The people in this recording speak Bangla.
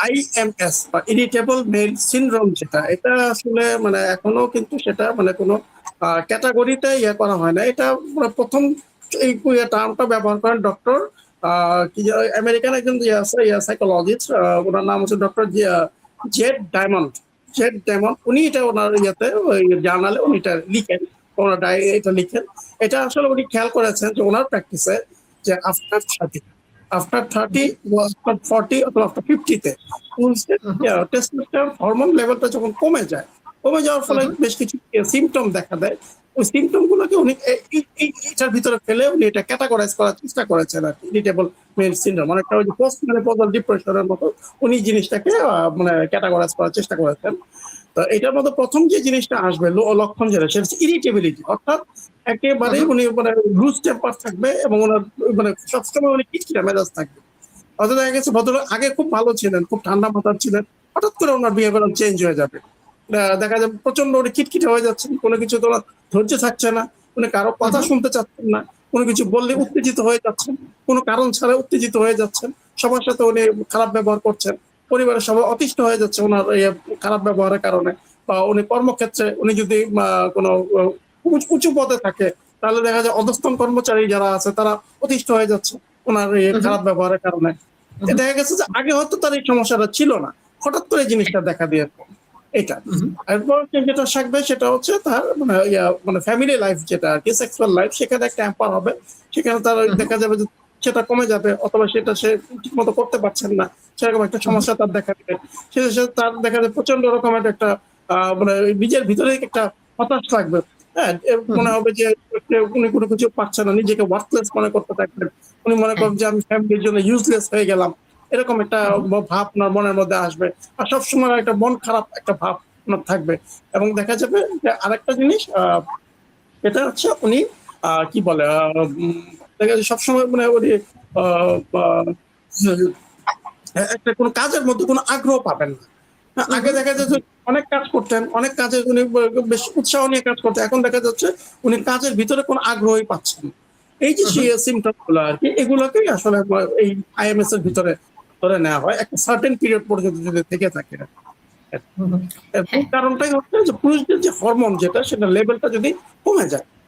আইএমএস বা ইরিটেবল মেল সিনড্রোম, যেটা এটা আসলে মানে এখনো কিন্তু সেটা মানে কোনো ক্যাটাগরিতে ইয়ে করা হয় না। এটা মানে প্রথম এই টার্মটা ব্যবহার করেন ডক্টর আমেরিকান একজন সাইকোলজিস্ট, ওনার নাম হচ্ছে ডক্টর জেড ডায়মন্ড। উনি এটা ওনার ইয়েতে জার্নালে উনি এটা লিখেন, ওনার এটা লিখেন। এটা আসলে উনি খেয়াল করেছেন যে ওনার প্র্যাকটিসে যে আফটার 30 আফটার 40 অথবা আফটার 50-তে টেস্টোস্টেরন হরমোন লেভেলটা যখন কমে যাওয়ার ফলে বেশ কিছু সিমটম দেখা দেয়। ওই সিমটম গুলোকে উনি এটার ভিতরে ফেলে উনি এটা ক্যাটাগরাইজ করার চেষ্টা করেছেন আর কি, ইরিটেবল মেল সিনড্রোম, অনেকটা ওই যে পোস্ট মেনোপজাল ডিপ্রেশনের মতো উনি জিনিসটাকে মানে ক্যাটাগরাইজ করার চেষ্টা করেছেন। তো এটার মধ্যে প্রথম যে জিনিসটা আসবে লক্ষণ যেটা, সেটা হচ্ছে ইরিটেবিলিটি, অর্থাৎ একেবারেই উনি মানে লুজ টেম্পার থাকবে এবং ওনার মানে সবসময় উনি খিটখিটে মেজাজ থাকবে। অর্থাৎ দেখা গেছে ভদ্রলোক আগে খুব ভালো ছিলেন, খুব ঠান্ডা মাথার ছিলেন, হঠাৎ করে ওনার বিহেভিয়ার চেঞ্জ হয়ে যাবে। দেখা যাবে প্রচন্ড উনি খিটখিটে হয়ে যাচ্ছেন, কোনো কিছু তো ধৈর্য থাকছে না, উনি কারো কথা শুনতে চাচ্ছেন না, কোনো কিছু বললে উত্তেজিত হয়ে যাচ্ছেন, কোনো কারণ ছাড়া উত্তেজিত হয়ে যাচ্ছেন, সবার সাথে উনি খারাপ ব্যবহার করছেন, পরিবারের সবাই অতিষ্ঠ হয়ে যাচ্ছে ওনার খারাপ ব্যবহারের কারণে। বা উনি কর্মক্ষেত্রে উনি যদি কোনো উঁচু পদে থাকে, তাহলে দেখা যায় অধস্তন কর্মচারী যারা আছে তারা অতিষ্ঠ হয়ে যাচ্ছে ওনার খারাপ ব্যবহারের কারণে। দেখা গেছে যে আগে হয়তো তার এই সমস্যাটা ছিল না, হঠাৎ করে জিনিসটা দেখা দিয়েছে এটা। এরপর যেটা থাকবে সেটা হচ্ছে তার মানে ফ্যামিলি লাইফ, যেটা আর কি সেক্সুয়াল লাইফ, সেখানে একটা হ্যাম্পার হবে। সেখানে তার দেখা যাবে যে সেটা কমে যাবে, অথবা সেটা সে ঠিক মতো করতে পারছেন না, সেরকম একটা সমস্যা তার দেখা দিবে। তার দেখা যায় প্রচন্ড রকমের একটা মানে নিজের ভিতরে একটা হতাশ থাকবে। হ্যাঁ, মনে হবে যে উনি কোনো কিছু পারছেন না, নিজেকে ওয়ার্থলেস মনে করতে থাকবেন। উনি মনে করেন যে আমি ফ্যামিলির জন্য ইউজলেস হয়ে গেলাম, এরকম একটা ভাব আপনার মনের মধ্যে আসবে। আর সবসময় একটা মন খারাপ একটা ভাব আপনার থাকবে। এবং দেখা যাবে যে আরেকটা জিনিস, এটা হচ্ছে উনি কি বলে দেখা যায় সবসময় মানে উনি একটা কোনো কাজের মধ্যে কোনো আগ্রহ পাবেন না। আগে দেখা যাচ্ছে অনেক কাজ করতেন, অনেক কাজে উনি বেশ উৎসাহ নিয়ে কাজ করতেন, এখন দেখা যাচ্ছে উনি কাজের ভিতরে কোনো আগ্রহই পাচ্ছেন। এই যে সিমটম গুলো আর কি, এগুলোকেই আসলে এই আইএমএস এর ভিতরে ধরে নেওয়া হয় একটা সার্টেন পিরিয়ড পর্যন্ত যদি থেকে থাকে। কারণটাই হচ্ছে যে পুরুষদের যে হরমোন যেটা, সেটা লেভেলটা যদি কমে যায়,